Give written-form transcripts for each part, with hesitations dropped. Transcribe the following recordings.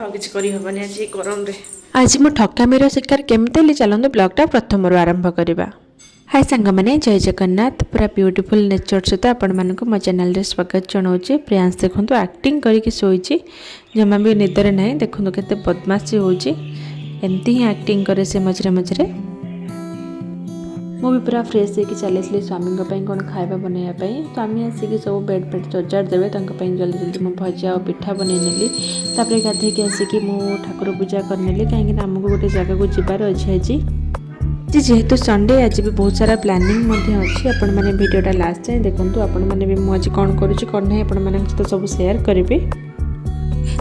आज मो ठकामीर शिकार केमती चलते ब्लॉगटा प्रथम आरंभ करवा। हाय सांग मैंने जय जगन्नाथ पूरा ब्यूटीफुल नेचर सहित आपण मानक मो चैनल रे स्वागत जनाऊँ। प्रियांश देखो एक्टिंग करके शोची जमा भी निदरे ना देखो के बदमाशी होमती ही एक्टिंग करे से मझे मझे मुझे पूरा फ्रेश होकर चली स्वामी कौन खाଇବା बनवाई स्वामी आसिक सब बेड बेड सजाड़ देवे जल्दी जल्दी मो भजा और पिठा बनई नेली गाधे की आसिक ठाकुर पूजा करनेली कहीं आमको गोटे जगह को जबार अच्छे आज जेहेतु संडे आज भी बहुत सारा प्लानिंग अच्छी आपण मैंने वीडियोटा लास्ट जाए देखूँ आपण मैंने भी मुझे कौन करूँ सब सेयार करी।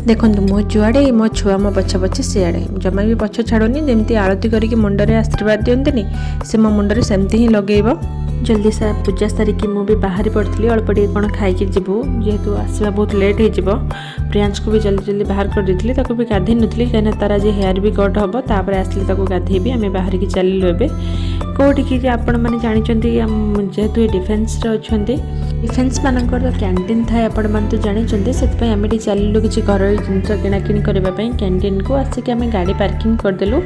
देखो मो जुआड़े मो छुआ मो पछ पछे सियाड़े जमा भी पछ छाड़नी जमी आरती करके मुंडरे आशीर्वाद दिंतनी से मो मुंडरे सेमती ही लगेब। जल्दी सा पूजा सारिकी मु भी बाहरी पड़ी अल्प टे कौन खाई जीवु जेहेतु आसवा बहुत लेट हो प्रियांश को भी जल्दी जल्दी बाहर कर देती भी गाधे नी कहीं तार आज हेयर भी कट हम तापर आसले गाधेबी आम बाहर की चलू एवं कौटी कि आपण मैंने जानते जेहेतु डिफेन्स अच्छा डिफेन्स मानक कैंटीन थाए आपण मैंने तो जानते से आम चलू कि घर जिन किणाकिणी करने कैंटीन को आसिक आम गाड़ी पार्किंग करदेलु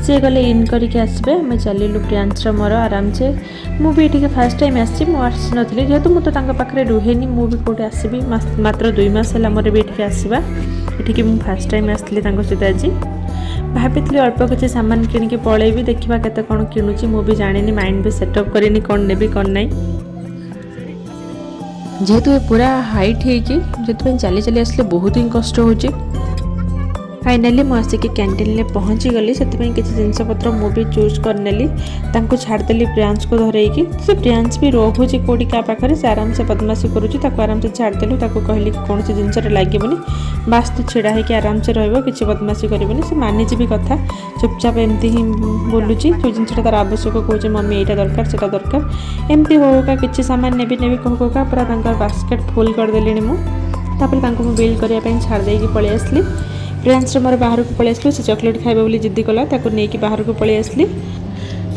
सी गले इन करके आसबे आम चलू प्रियांश मोर आराम से मुझे फास्ट टाइम आसी नी जेहेतु मुझे पाखे रुहे मुझे कौटे आसबि मात्र 2 मास है मोर भी ये आसवा ये मुझे फास्ट टाइम आसली सहित आज भाभी अल्प किसी सामान किणिकी पलैबी देखा केते कौन किणुची मुझे जानी माइंड भी सेटअप करेनि कौन नेबी कौन नहीं जेहेतु ये पूरा हाइट होती चली चली आसले बहुत ही कष्ट हो। फाइनाली मुझे कैंटीन में पहुँची गली से किसी जिनपतर मुझे चूज करनेली छाड़देली प्रियांश को धरईकी से प्रियांश भी रोचे कौटी क्या पाखे से आराम से बदमाशी करुँच आराम से छाड़देलु कहली कौन सी जिनस लगे बास तू छिड़ा होकर आराम से रही बदमाशी करनी से मानिजी भी कथा चुपचाप एमती ही बोलूची जो जिनसा तार आवश्यक कहे मम्मी यहाँ दरकार से दरकार एमती होगा किसी सामान नेबी कहका पूरा बास्केट फुल करदेली मुझे बिल करने छाड़देकी पलि आसली। प्रियांश मोर बाहर को पलि आसलु से चॉकलेट खाइबा बोली जिद्दी कला नहीं बाहर को पलि आसली।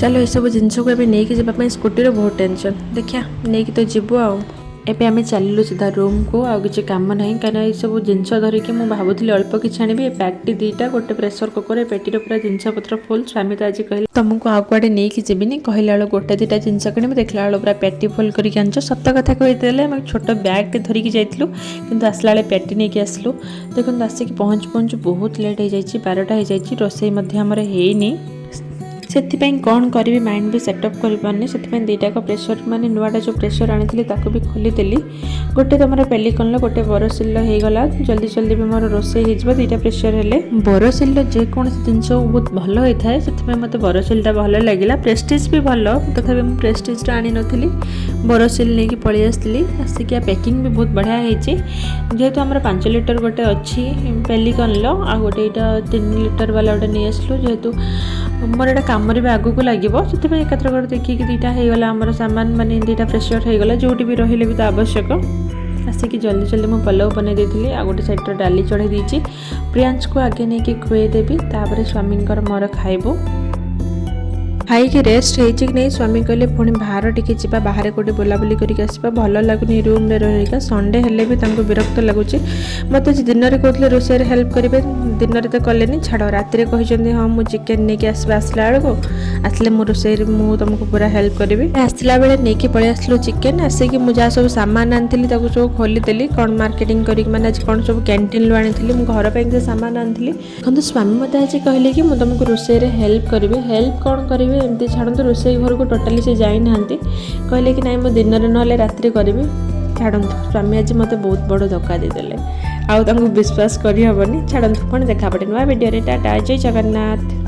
चलो ये सब जिनस को नहीं जावाई स्कूटी बहुत टेंशन देखिया नहीं तो जीवु एबे आम चलू सीधा रूम को आ कि कम ना कहीं ये सब जिनस धरिकी मुझे भावुली अल्प कि आनी पैकटी 2टा गोटे प्रेसर कुकर पेटीर पूरा जिनस पत्र फुल स्वामी तो आज कहले तुमको आउ कड़े नहीं जीविनी कहला बेलू गोटे 2टा जिनस किणी देखला बेलू पूरा पेटी फुल करके आन सत कथा कहीदेले छोट बैगटे धरिकी जाइलु कि आसला बेले पेटी नहीं आसलु देखो आसिक पहुँच पहुँच बहुत लेट हो जाए 12टा हो जाए रोसई होनी से कौन करी माइंड भी सेटअप कर पारनी से 2टाक प्रेसर माने नुआटा जो प्रेसर आनी भी खोलीदेली गोटे तुम पेलिकन गोटे बरसिल होगला जल्दी जल्दी भी मोर रोसई हो 2टा प्रेसर हेले बरसिल जेकोसी जिन बहुत भल होता है से मत बरसिलटा भल लगे प्रेस्टिज भी भल तथा मुझे प्रेस्टिजटा आनी नी बरसिल नहीं पलि आसली आसिक पैकिंग भी बहुत बढ़िया होती जेहेतु आम 5 लिटर गोटे अच्छी पेलिकन आ गोटे 3 लिटर वाला गोटे नहीं आसलु जेहेतु मोर एटा कमरे भी आगू को लगे से एकत्र देखिए 2टा होगला आम सामान माने 2टा प्रेसर होगला जोटी भी रही भी तो आवश्यक आसिक जल्दी जल्दी मुझे पलव बनई देती आ गोटे साइड डाली चढ़ई देती प्रियांश को आगे नहीं कि खुएदेवी तापर स्वामी मोर खाइबू खाई कि रेस्ट होती कि नहीं स्वामी कहले पुणी बाहर टिके जा बाहर कौटे बुलाबुली करके आसवा भल लगुनि रूम में रही संडे हेले भी विरक्त लगुच मत दिन में कहते रोषे हेल्प करेंगे दिन में तो कले छाड़ रात कहते हाँ मुझे चिकेन नहीं आसवा आसला बेलू आसले मो रोषे मुझे तुमको पूरा हेल्प करी आसला बेले नहीं पलि आसलु चिकेन आसिक मुझे सब सामान आनी सब खोलीदेली कौन मार्केटिंग करी मैंने आज कौन सब कैंटीन रू आनी घर पर सामान आनी देखो स्वामी मत आज कहले कि मुझे तुमको रोषे हेल्प करी हेल्प कौन करी एमती छाड़ू रोसई घर को टोटाली से जाई ना कहले कि ना दिन में ना राति करी छाड़ू स्वामी आज मत बहुत बड़ धक्का देदेले आउ विश्वास करहबनी छाड़ू पुणी देखा पड़े नुआ वीडियो टाटा जय जगन्नाथ।